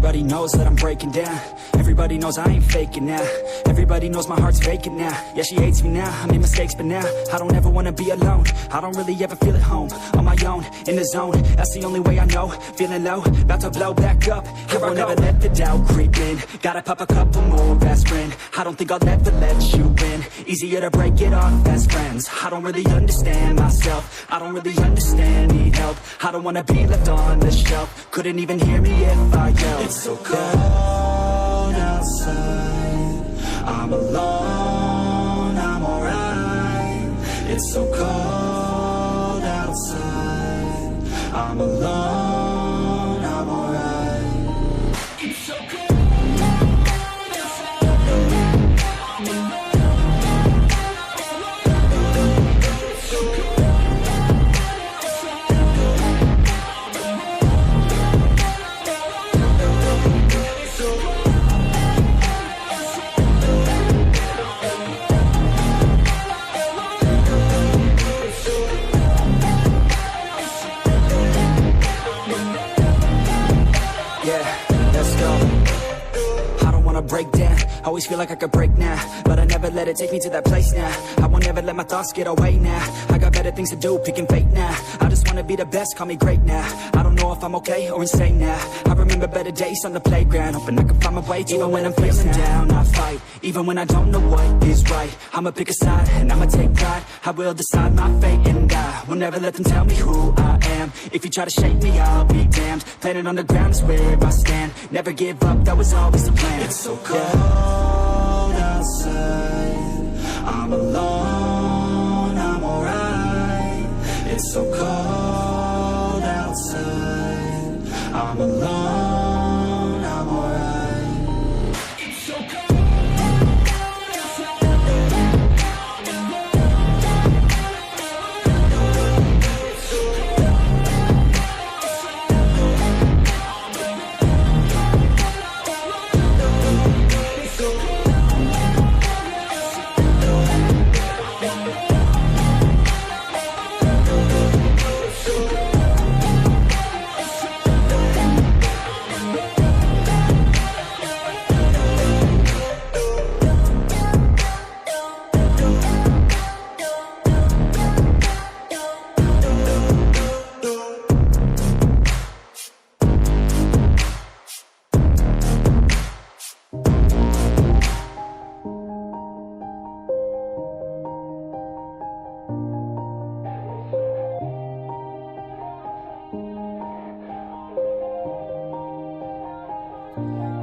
Everybody knows that I'm breaking down. Everybody knows I ain't faking now. Everybody knows my heart's vacant now. Yeah, she hates me now, I made mistakes but now I don't ever wanna be alone. I don't really ever feel at home. On my own, in the zone, that's the only way I know. Feeling low, about to blow back up. Here I never let the doubt creep in. Gotta pop a couple more aspirin. I don't think I'll ever let you in. Easier to break it off best friends. I don't really understand myself. I don't really understand, need help. I don't wanna be left on the shelf. Couldn't even hear me if I yelled. It's so cold outside, I'm alone, I'm alright. It's so cold outside, I'm alone, I'm alright. It's so cold. Break down, always feel like I could break now, but I never let it take me to that place now. I won't ever let my thoughts get away now. I got better things to do, picking fate now. I just wanna be the best, call me great now. I don't know if I'm okay or insane now. I remember better days on the playground, hoping I can find my way. Even when I'm feeling down, I fight. Even when I don't know what is right, I'ma pick a side and I'ma take pride. I will decide my fate and I will never let them tell me who I am. If you try to shake me, I'll be damned. Planet on the ground is where I stand. Never give up, that was always the plan. It's so cold outside, I'm alone, I'm alright. It's so cold outside, I'm alone, I'm alright. It's so cold.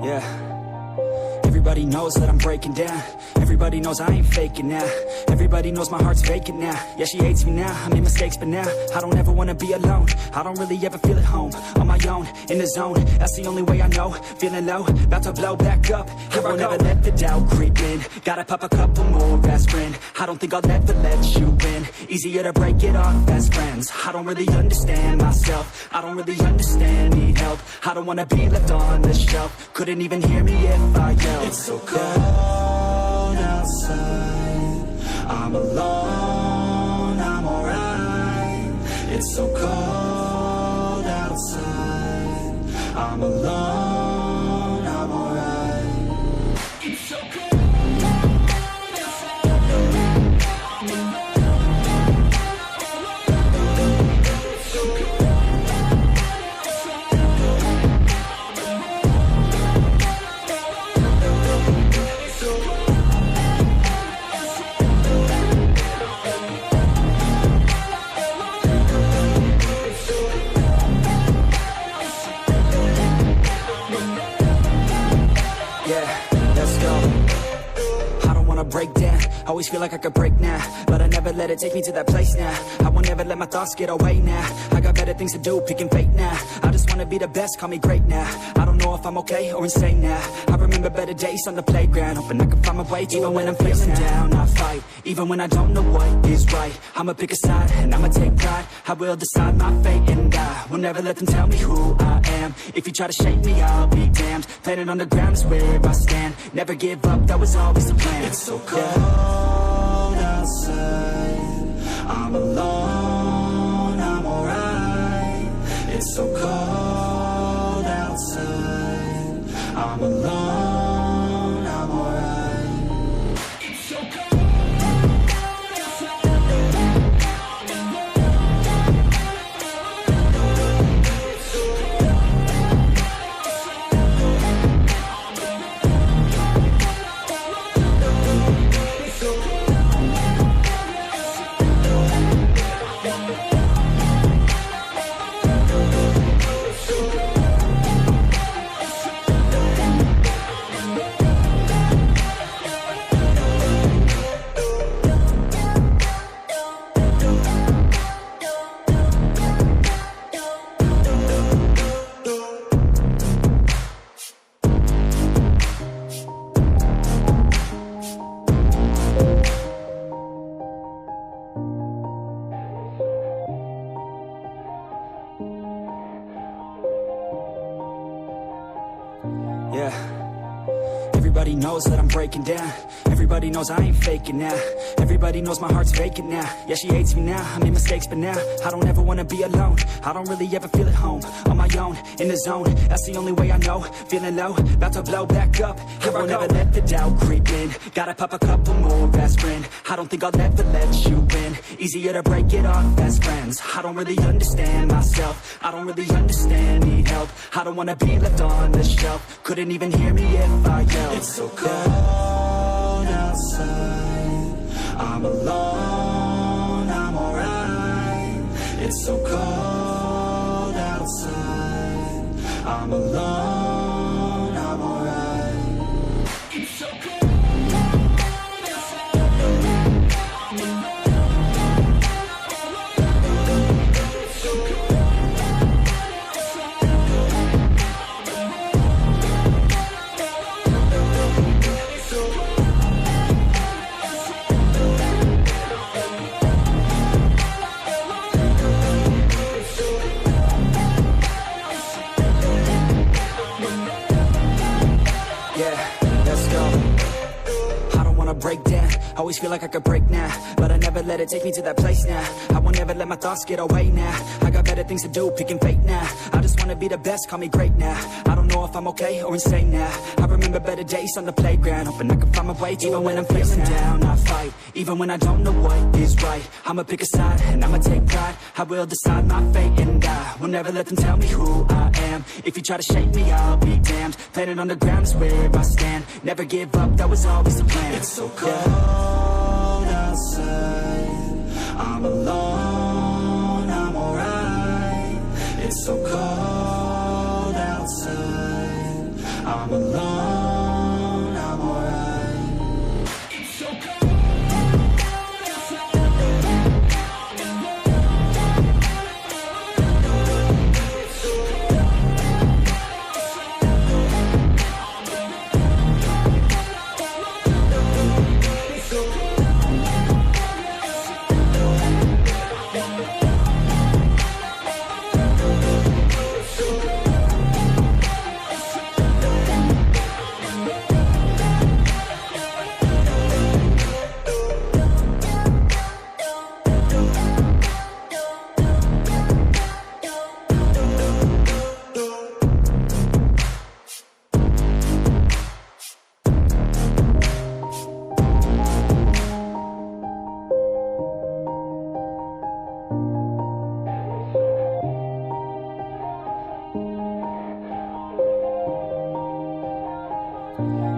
Yeah, everybody knows that I'm breaking down. Everybody knows I ain't faking now. Everybody knows my heart's vacant now. Yeah, she hates me now, I made mistakes but now I don't ever wanna be alone. I don't really ever feel at home. On my own, in the zone, that's the only way I know. Feeling low, about to blow back up. Here I never let the doubt creep in. Gotta pop a couple more aspirin. I don't think I'll ever let you in. Easier to break it off best friends. I don't really understand myself. I don't really understand, need help. I don't wanna be left on the shelf. Couldn't even hear me if I yelled. It's so cold outside, I'm alone, I'm alright. It's so cold outside, I'm alone, I'm alright. It's so cold. Break down, always feel like I could break now, but I never let it take me to that place now. I won't ever let my thoughts get away now. I got better things to do, picking fate now. I just wanna be the best, call me great now. I don't know if I'm okay or insane now. I remember better days on the playground, hoping I can find my way. Even when I'm feeling down, I fight. Even when I don't know what is right, I'ma pick a side and I'ma take pride. I will decide my fate and I will never let them tell me who I am. If you try to shake me, I'll be damned. Planet on the ground is where I stand. Never give up, that was always the plan. It's so cold outside, I'm alone, I'm alright. It's so cold outside, alone, I'm alright. It's so cold outside. It's so cold Yeah. Everybody knows that I'm breaking down. Everybody knows I ain't faking now. Everybody knows my heart's vacant now. Yeah, she hates me now, I made mistakes but now I don't ever wanna be alone. I don't really ever feel at home. On my own, in the zone, that's the only way I know. Feeling low, about to blow back up. Here I won't ever let the doubt creep in. Gotta pop a couple more aspirin. I don't think I'll ever let you in. Easier to break it off as friends. I don't really understand myself. I don't really understand, need help. I don't wanna be left on the shelf. Couldn't even hear me if I yelled. It's so cold outside. I'm alone, I'm alright. It's so cold outside. I'm alone, I'm alright. It's so cold outside. I'm alone. It's so cold break down, always feel like I could break now, but I never let it take me to that place now. I won't ever let my thoughts get away now. I got better things to do, picking fate now. I just wanna be the best, call me great now. I don't know if I'm okay or insane now. I remember better days on the playground, hoping I can find my way even when I'm feeling down. I fight, even when I don't know what is right. I'ma pick a side, and I'ma take pride. I will decide my fate, and I will never let them tell me who I am. If you try to shake me, I'll be damned. Planet on the ground is where I stand. Never give up, that was always the plan. It's so cold outside. I'm alone, I'm alright. It's so cold outside. I'm alone, I'm alright. It's so cold outside. It's so cold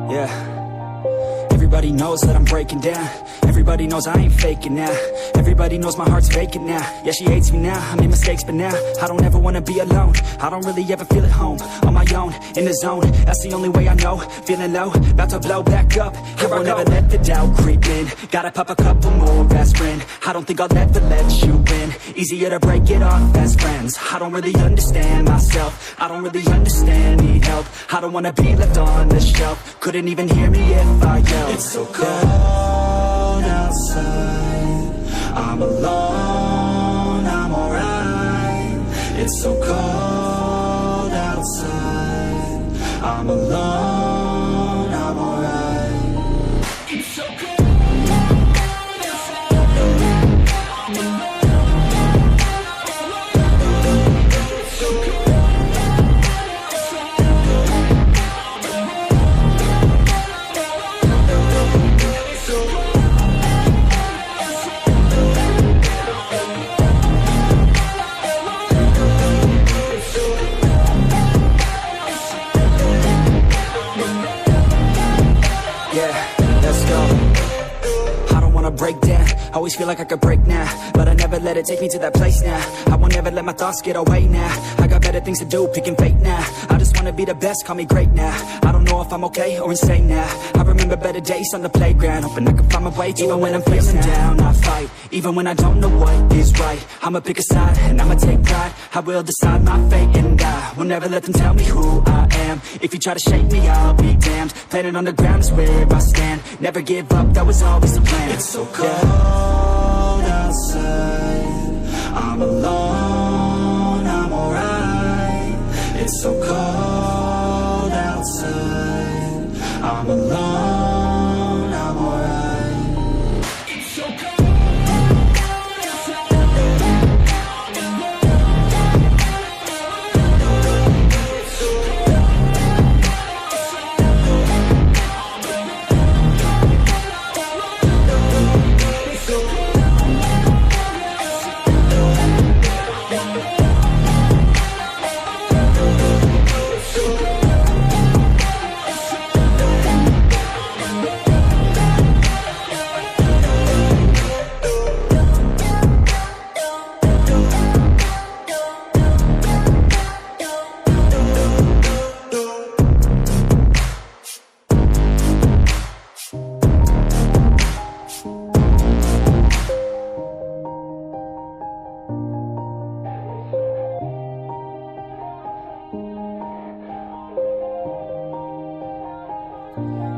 Yeah. Everybody knows that I'm breaking down. Everybody knows I ain't faking now. Everybody knows my heart's vacant now. Yeah, she hates me now, I made mistakes but now I don't ever wanna be alone. I don't really ever feel at home. On my own, in the zone, that's the only way I know. Feeling low, about to blow back up. Here I won't ever let the doubt creep in. Gotta pop a couple more aspirin. I don't think I'll ever let you in. Easier to break it off as friends. I don't really understand myself. I don't really understand, need help. I don't wanna be left on the shelf. Couldn't even hear me if I yelled. It's so cold outside. I'm alone, I'm alright. It's so cold outside. I'm alone, I'm alright. It's so cold outside. I'm alone. It's so cold outside. break down. Always feel like I could break now, but I never let it take me to that place now. I won't ever let my thoughts get away now. I got better things to do, picking fate now. I just wanna be the best, call me great now. I don't know if I'm okay or insane now. I remember better days on the playground, hoping I can find my way to even when I'm feeling down. I fight, even when I don't know what is right. I'ma pick a side, and I'ma take pride. I will decide my fate, and I will never let them tell me who I am. If you try to shake me, I'll be damned. Planet on the ground is where I stand. Never give up, that was always the plan. It's so cold outside, I'm alone, I'm alright. It's so cold outside, I'm alone, I'm alright. It's so cold.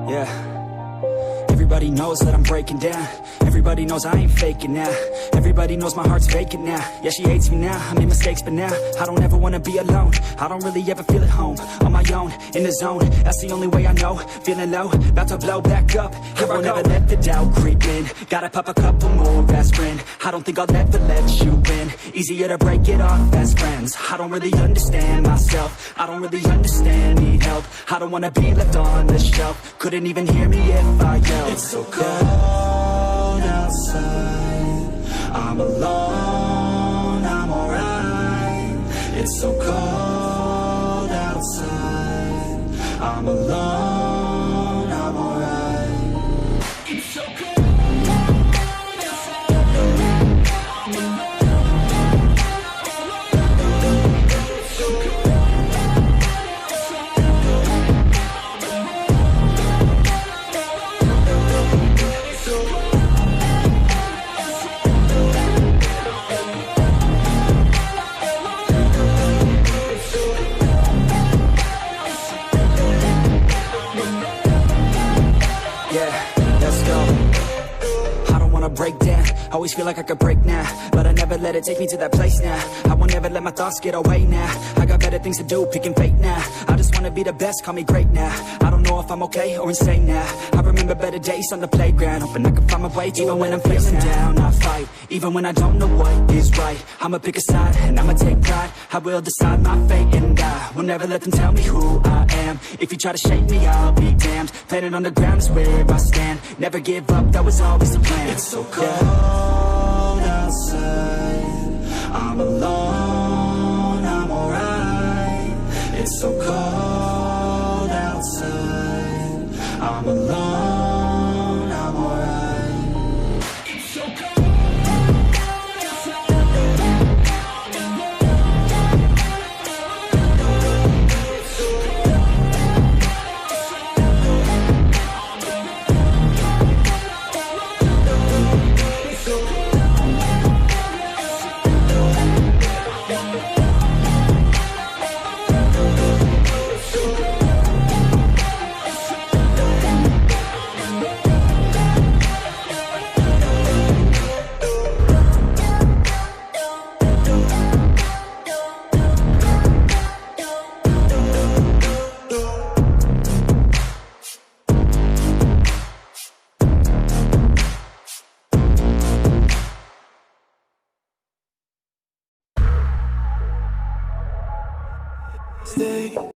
Yeah, everybody knows that I'm breaking down. Everybody knows I ain't faking now. Everybody knows my heart's vacant now. Yeah, she hates me now, I made mistakes but now I don't ever wanna be alone. I don't really ever feel at home. On my own, in the zone, that's the only way I know. Feeling low, about to blow back up. Here I won't ever let the doubt creep in. Gotta pop a couple more aspirin. I don't think I'll ever let you in. Easier to break it off as friends. I don't really understand myself. I don't really understand, need help. I don't wanna be left on the shelf. Couldn't even hear me if I yelled. It's so cold outside, I'm alone, I'm alright. It's so cold outside, I'm alone, I'm alright. It's so cold. Break down, always feel like I could break now, but I never let it take me to that place now. I won't ever let my thoughts get away now. I got better things to do, picking fate now. I just wanna be the best, call me great now. I don't know if I'm okay or insane now. I remember better days on the playground, hoping I can find my way to even when I'm feeling down. I fight, even when I don't know what is right. I'ma pick a side, and I'ma take pride. I will decide my fate, and I will never let them tell me who I am. If you try to shake me, I'll be damned. Planet on the ground is where I stand. Never give up, that was always the plan. It's so cold outside, I'm alone, I'm alright. It's so cold outside, I'm alone, I'm alright. It's so cold. Stay.